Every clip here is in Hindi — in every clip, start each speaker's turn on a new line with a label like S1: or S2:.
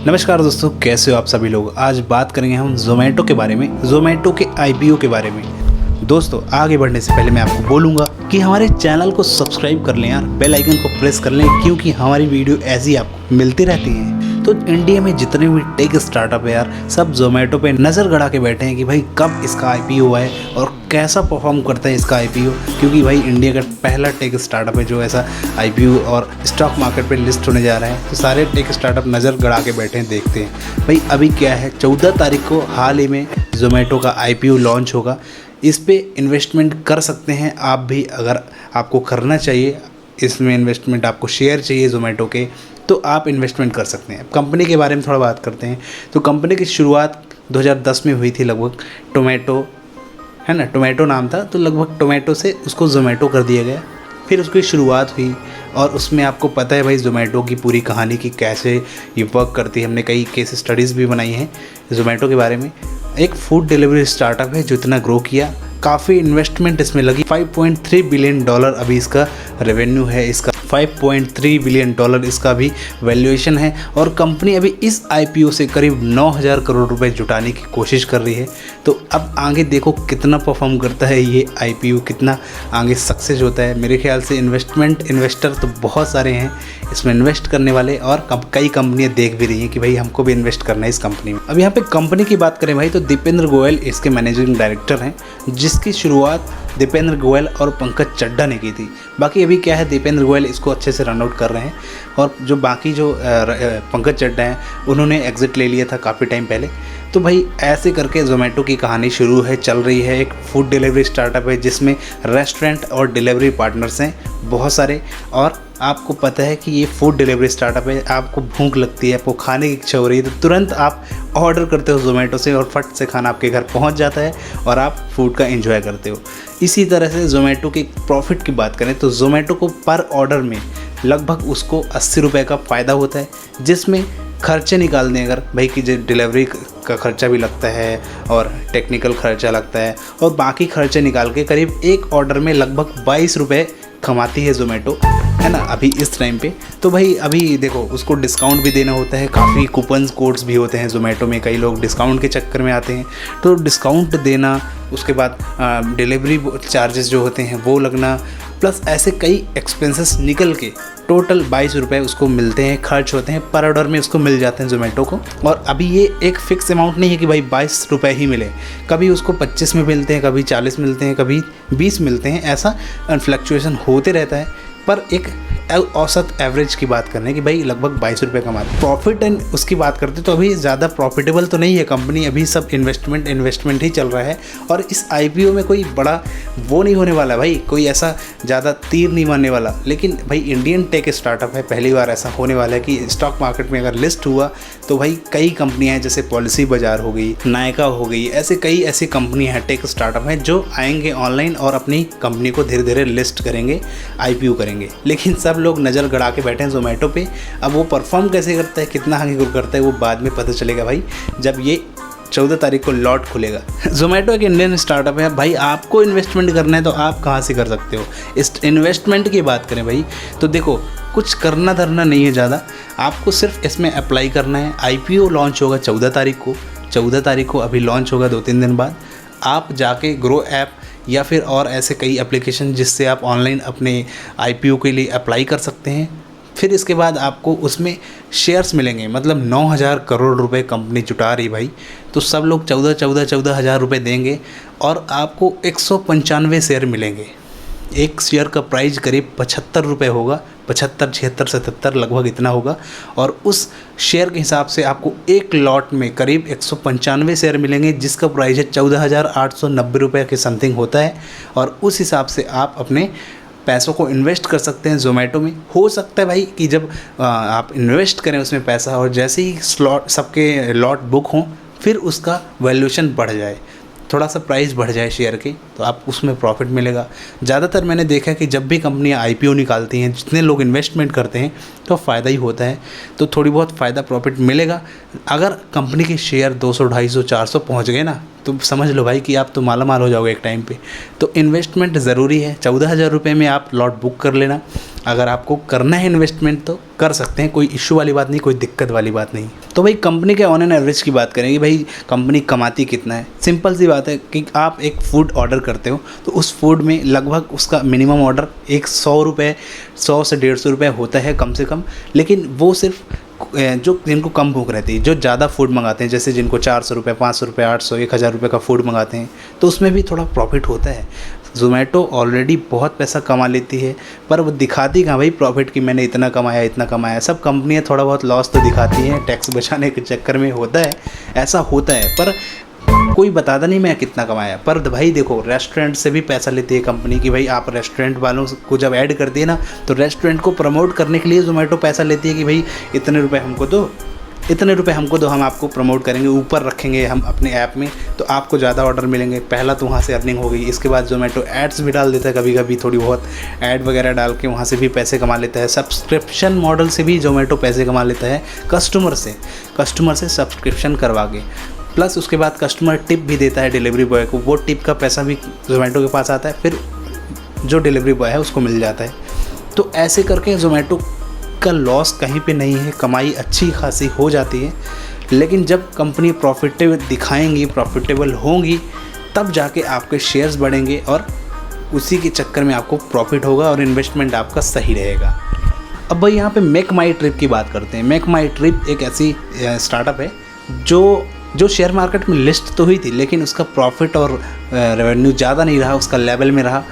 S1: नमस्कार दोस्तों, कैसे हो आप सभी लोग। आज बात करेंगे हम ज़ोमैटो के बारे में, ज़ोमैटो के आईपीओ के बारे में। दोस्तों आगे बढ़ने से पहले मैं आपको बोलूँगा कि हमारे चैनल को सब्सक्राइब कर लें यार, बेल आइकन को प्रेस कर लें, क्योंकि हमारी वीडियो ऐसी आपको मिलती रहती हैं। तो इंडिया में जितने भी टेक स्टार्टअप है यार, सब ज़ोमैटो पे नज़र गड़ा के बैठे हैं कि भाई कब इसका आईपीओ है और कैसा परफॉर्म करता है इसका आईपीओ, क्योंकि भाई इंडिया का पहला टेक स्टार्टअप है जो ऐसा आईपीओ और स्टॉक मार्केट पे लिस्ट होने जा रहा है। तो सारे टेक स्टार्टअप नज़र गड़ा के बैठे हैं, देखते हैं भाई अभी क्या है। 14 तारीख को हाल ही में ज़ोमैटो का आईपीओ लॉन्च होगा। इस पे इन्वेस्टमेंट कर सकते हैं आप भी, अगर आपको करना चाहिए इसमें इन्वेस्टमेंट, आपको शेयर चाहिए ज़ोमैटो के, तो आप इन्वेस्टमेंट कर सकते हैं। कंपनी के बारे में थोड़ा बात करते हैं। तो कंपनी की शुरुआत 2010 में हुई थी लगभग। टोमेटो है ना, टोमेटो नाम था, तो लगभग टोमेटो से उसको ज़ोमैटो कर दिया गया। फिर उसकी शुरुआत हुई और उसमें आपको पता है भाई ज़ोमैटो की पूरी कहानी की कैसे ये वर्क करती है। हमने कई केस स्टडीज़ भी बनाई हैं ज़ोमैटो के बारे में। एक फूड डिलीवरी स्टार्टअप है जो इतना ग्रो किया, काफ़ी इन्वेस्टमेंट इसमें लगी। $5.3 बिलियन अभी इसका रेवेन्यू है, इसका $5.3 बिलियन इसका भी वैल्यूएशन है। और कंपनी अभी इस आईपीओ से करीब 9,000 करोड़ रुपए जुटाने की कोशिश कर रही है। तो अब आगे देखो कितना परफॉर्म करता है ये आईपीओ, कितना आगे सक्सेस होता है। मेरे ख्याल से इन्वेस्टर तो बहुत सारे हैं इसमें इन्वेस्ट करने वाले, और कई कंपनियां देख भी रही हैं कि भाई हमको भी इन्वेस्ट करना है इस कंपनी में। अब यहाँ पे कंपनी की बात करें भाई, तो दीपेंद्र गोयल इसके मैनेजिंग डायरेक्टर हैं, जिसकी शुरुआत दीपेंद्र गोयल और पंकज चड्ढा ने की थी। बाकी अभी क्या है, दीपेंद्र गोयल इसको अच्छे से रन आउट कर रहे हैं, और जो बाकी जो पंकज चड्ढा हैं उन्होंने एग्जिट ले लिया था काफ़ी टाइम पहले। तो भाई ऐसे करके ज़ोमैटो की कहानी शुरू है, चल रही है। एक फूड डिलीवरी स्टार्टअप है जिसमें रेस्टोरेंट और डिलीवरी पार्टनर्स हैं बहुत सारे। और आपको पता है कि ये फूड डिलीवरी स्टार्टअप है, आपको भूख लगती है, आपको खाने की इच्छा हो रही है, तो तुरंत आप ऑर्डर करते हो ज़ोमैटो से और फट से खाना आपके घर पहुंच जाता है और आप फूड का एंजॉय करते हो। इसी तरह से ज़ोमैटो के प्रॉफिट की बात करें तो ज़ोमैटो को पर ऑर्डर में लगभग उसको 80 रुपये का फ़ायदा होता है, जिसमें खर्चे निकाल दें अगर भाई कि जो डिलीवरी का खर्चा भी लगता है और टेक्निकल खर्चा लगता है, और बाकी खर्चे निकाल के करीब एक ऑर्डर में लगभग 22 रुपये कमाती है ज़ोमैटो, है ना, अभी इस टाइम पे। तो भाई अभी देखो उसको डिस्काउंट भी देना होता है, काफ़ी कूपन्स कोड्स भी होते हैं ज़ोमैटो में। कई लोग डिस्काउंट के चक्कर में आते हैं, तो डिस्काउंट देना, उसके बाद डिलीवरी चार्जेस जो होते हैं वो लगना, प्लस ऐसे कई एक्सपेंसेस निकल के टोटल 22 रुपये उसको मिलते हैं, खर्च होते हैं पर ऑर्डर में, उसको मिल जाते हैं ज़ोमैटो को। और अभी ये एक फ़िक्स अमाउंट नहीं है कि भाई 22 रुपये ही मिले, कभी उसको 25 में मिलते हैं, कभी 40 मिलते हैं, कभी 20 मिलते हैं, ऐसा फ्लक्चुएशन होते रहता है। पर एक औसत एवरेज की बात करने कि भाई लगभग 22 रुपये कमाते। प्रॉफिट एंड उसकी बात करते तो अभी ज़्यादा प्रॉफिटेबल तो नहीं है कंपनी, अभी सब इन्वेस्टमेंट ही चल रहा है। और इस आईपीओ में कोई बड़ा वो नहीं होने वाला भाई, कोई ऐसा ज़्यादा तीर नहीं मारने वाला। लेकिन भाई इंडियन टेक स्टार्टअप है, पहली बार ऐसा होने वाला है कि स्टॉक मार्केट में अगर लिस्ट हुआ तो भाई कई कंपनियाँ हैं, जैसे पॉलिसी बाजार हो गई, नायका हो गई, ऐसे कई ऐसी कंपनियाँ हैं, टेक स्टार्टअप हैं जो आएंगे ऑनलाइन और अपनी कंपनी को धीरे धीरे लिस्ट करेंगे, आईपीओ करेंगे। लेकिन सब लोग नज़र गड़ा के बैठे हैं ज़ोमैटो पे। अब वो परफॉर्म कैसे करता है, कितना आगे ग्रो करता है, वो बाद में पता चलेगा भाई, जब ये 14 तारीख को लॉट खुलेगा। ज़ोमैटो एक इंडियन स्टार्टअप है भाई, आपको इन्वेस्टमेंट करना है तो आप कहाँ से कर सकते हो। इस इन्वेस्टमेंट की बात करें भाई तो देखो कुछ करना धरना नहीं है ज़्यादा, आपको सिर्फ इसमें अप्लाई करना है। आईपीओ लॉन्च होगा 14 तारीख को अभी लॉन्च होगा 2-3 दिन बाद। आप जाके ग्रो ऐप या फिर और ऐसे कई एप्लीकेशन जिससे आप ऑनलाइन अपने आईपीओ के लिए अप्लाई कर सकते हैं। फिर इसके बाद आपको उसमें शेयर्स मिलेंगे, मतलब 9,000 करोड़ रुपए कंपनी जुटा रही भाई, तो सब लोग 14 हज़ार रुपये देंगे और आपको 195 शेयर मिलेंगे। एक शेयर का प्राइस करीब 75 रुपये होगा, 75, 76, 77 लगभग इतना होगा। और उस शेयर के हिसाब से आपको एक लॉट में करीब 195 शेयर मिलेंगे, जिसका प्राइस है 14,890 रुपये के समथिंग होता है। और उस हिसाब से आप अपने पैसों को इन्वेस्ट कर सकते हैं ज़ोमैटो में। हो सकता है भाई कि जब आप इन्वेस्ट करें उसमें पैसा और जैसे ही स्लॉट सबके लॉट बुक हों फिर उसका वैल्यूएशन बढ़ जाए, थोड़ा सा प्राइस बढ़ जाए शेयर के, तो आप उसमें प्रॉफिट मिलेगा। ज़्यादातर मैंने देखा है कि जब भी कंपनियां आईपीओ निकालती हैं, जितने लोग इन्वेस्टमेंट करते हैं तो फ़ायदा ही होता है, तो थोड़ी बहुत फ़ायदा प्रॉफिट मिलेगा। अगर कंपनी के शेयर 200, 250, 400 पहुँच गए ना तो समझ लो भाई कि आप तो माला माल हो जाओगे एक टाइम पे। तो इन्वेस्टमेंट ज़रूरी है। 14,000 रुपये में आप लॉट बुक कर लेना। अगर आपको करना है इन्वेस्टमेंट तो कर सकते हैं, कोई इशू वाली बात नहीं, कोई दिक्कत वाली बात नहीं। तो भाई कंपनी के ऑन एन एवरेज की बात करेंगे, भाई कंपनी कमाती कितना है। सिंपल सी बात है कि आप एक फ़ूड ऑर्डर करते हो तो उस फूड में लगभग उसका मिनिमम ऑर्डर एक 100 से 150 रुपये होता है कम से कम। लेकिन वो सिर्फ जो जिनको कम भूख रहती है, जो ज़्यादा फूड मंगाते हैं, जैसे जिनको 400 रुपये, 500 रुपये, 800, 1000 रुपये का फूड मंगाते हैं, तो उसमें भी थोड़ा प्रॉफिट होता है। ज़ोमैटो ऑलरेडी बहुत पैसा कमा लेती है, पर वो दिखाती कहाँ भाई प्रॉफिट कि मैंने इतना कमाया इतना कमाया। सब कंपनियाँ थोड़ा बहुत लॉस तो दिखाती हैं, टैक्स बचाने के चक्कर में होता है, ऐसा होता है, पर कोई बताता नहीं मैं कितना कमाया। पर भाई देखो, रेस्टोरेंट से भी पैसा लेती है कंपनी की। भाई आप रेस्टोरेंट वालों को जब ऐड करती है ना, तो रेस्टोरेंट को प्रमोट करने के लिए ज़ोमैटो पैसा लेती है कि भाई इतने रुपए हमको दो, इतने रुपए हमको दो, हम आपको प्रमोट करेंगे, ऊपर रखेंगे हम अपने ऐप में, तो आपको ज़्यादा ऑर्डर मिलेंगे। पहला तो वहाँ से अर्निंग हो गई। इसके बाद ज़ोमैटो एड्स भी डाल देता है, कभी कभी थोड़ी बहुत ऐड वगैरह डाल के वहाँ से भी पैसे कमा लेता है। सब्सक्रिप्शन मॉडल से भी ज़ोमैटो पैसे कमा लेता है कस्टमर से सब्सक्रिप्शन करवा के। प्लस उसके बाद कस्टमर टिप भी देता है डिलीवरी बॉय को, वो टिप का पैसा भी ज़ोमैटो के पास आता है, फिर जो डिलीवरी बॉय है उसको मिल जाता है। तो ऐसे करके ज़ोमैटो का लॉस कहीं पे नहीं है, कमाई अच्छी खासी हो जाती है। लेकिन जब कंपनी प्रॉफिटेबल दिखाएंगी, प्रॉफिटेबल होंगी, तब जाके आपके शेयर्स बढ़ेंगे और उसी के चक्कर में आपको प्रॉफिट होगा और इन्वेस्टमेंट आपका सही रहेगा। अब भाई यहाँ पे मेक माई ट्रिप की बात करते हैं। मेक माई ट्रिप एक ऐसी स्टार्टअप है जो शेयर मार्केट में लिस्ट तो हुई थी, लेकिन उसका प्रॉफिट और रेवेन्यू ज़्यादा नहीं रहा, उसका लेवल में रहा,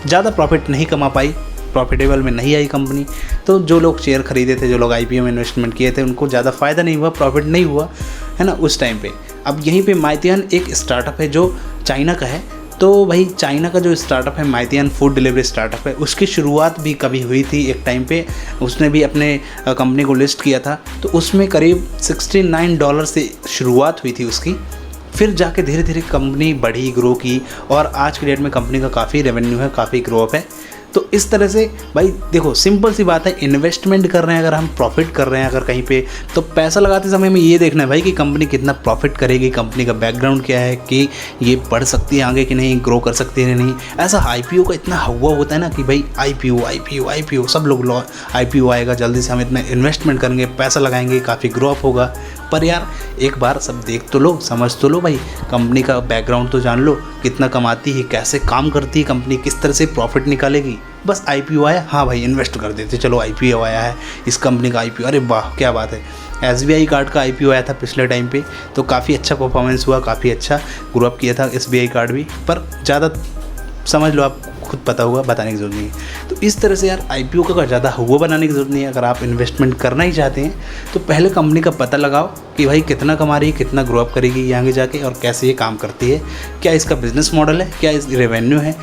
S1: ज़्यादा प्रॉफिट नहीं कमा पाई, प्रॉफिटेबल में नहीं आई कंपनी। तो जो लोग शेयर खरीदे थे, जो लोग आईपीओ में इन्वेस्टमेंट किए थे, उनको ज़्यादा फ़ायदा नहीं हुआ, प्रॉफिट नहीं हुआ, है ना, उस टाइम पे। अब यहीं पे माइतियान एक स्टार्टअप है जो चाइना का है। तो भाई चाइना का जो स्टार्टअप है माइतियान फूड डिलीवरी स्टार्टअप है, उसकी शुरुआत भी कभी हुई थी एक टाइम पे। उसने भी अपने कंपनी को लिस्ट किया था, तो उसमें करीब $69 से शुरुआत हुई थी उसकी। फिर जाके धीरे धीरे कंपनी बढ़ी, ग्रो की, और आज की डेट में कंपनी का काफ़ी रेवेन्यू है, काफ़ी ग्रो अप है। तो इस तरह से भाई देखो, सिंपल सी बात है, इन्वेस्टमेंट कर रहे हैं अगर हम, प्रॉफिट कर रहे हैं अगर कहीं पे, तो पैसा लगाते समय में ये देखना है भाई कि कंपनी कितना प्रॉफिट करेगी, कंपनी का बैकग्राउंड क्या है, कि ये बढ़ सकती है आगे कि नहीं, ग्रो कर सकती है नहीं। ऐसा आईपीओ का इतना हवा होता है ना कि भाई आईपीओ सब लोग आईपीओ आएगा जल्दी से, हम इतना इन्वेस्टमेंट करेंगे, पैसा लगाएंगे, काफ़ी ग्रो अप होगा। पर यार एक बार सब देख तो लो, समझ तो लो भाई, कंपनी का बैकग्राउंड तो जान लो, कितना कमाती है, कैसे काम करती है कंपनी, किस तरह से प्रॉफिट निकालेगी। बस आईपीओ आया, हाँ भाई इन्वेस्ट कर देते, चलो आईपीओ आया है, इस कंपनी का आईपीओ, अरे वाह क्या बात है। एसबीआई कार्ड का आईपीओ आया था पिछले टाइम पे, तो काफ़ी अच्छा परफॉर्मेंस हुआ, काफ़ी अच्छा ग्रो अप किया था एसबीआई कार्ड भी, पर ज़्यादा समझ लो, आप खुद पता होगा, बताने की ज़रूरत नहीं है। तो इस तरह से यार आईपीओ का ज़्यादा हुआ बनाने की ज़रूरत नहीं है। अगर आप इन्वेस्टमेंट करना ही चाहते हैं तो पहले कंपनी का पता लगाओ कि भाई कितना कमा रही है, कितना ग्रो अप करेगी ये आगे जाके, और कैसे ये काम करती है, क्या इसका बिजनेस मॉडल है, क्या इस रेवेन्यू है,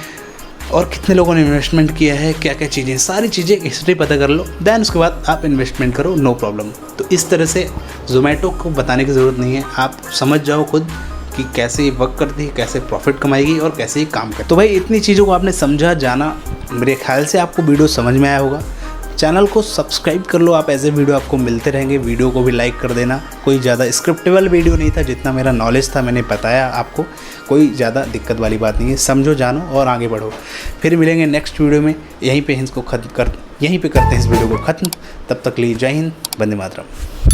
S1: और कितने लोगों ने इन्वेस्टमेंट किया है, क्या क्या चीज़ें, सारी चीज़ें हिस्ट्री पता कर लो, देन उसके बाद आप इन्वेस्टमेंट करो, नो प्रॉब्लम। तो इस तरह से ज़ोमैटो को बताने की ज़रूरत नहीं है, आप समझ जाओ खुद कि कैसे ये वर्क करती है, कैसे प्रॉफिट कमाएगी और कैसे ये काम करती है। तो भाई इतनी चीज़ों को आपने समझा, जाना, मेरे ख्याल से आपको वीडियो समझ में आया होगा। चैनल को सब्सक्राइब कर लो आप, ऐसे वीडियो आपको मिलते रहेंगे। वीडियो को भी लाइक कर देना। कोई ज़्यादा स्क्रिप्टेबल वीडियो नहीं था, जितना मेरा नॉलेज था मैंने बताया आपको, कोई ज़्यादा दिक्कत वाली बात नहीं है। समझो, जानो और आगे बढ़ो। फिर मिलेंगे नेक्स्ट वीडियो में, यहीं पे करते हैं इस वीडियो को ख़त्म। तब तक लिए जय हिंद, वंदे मातरम।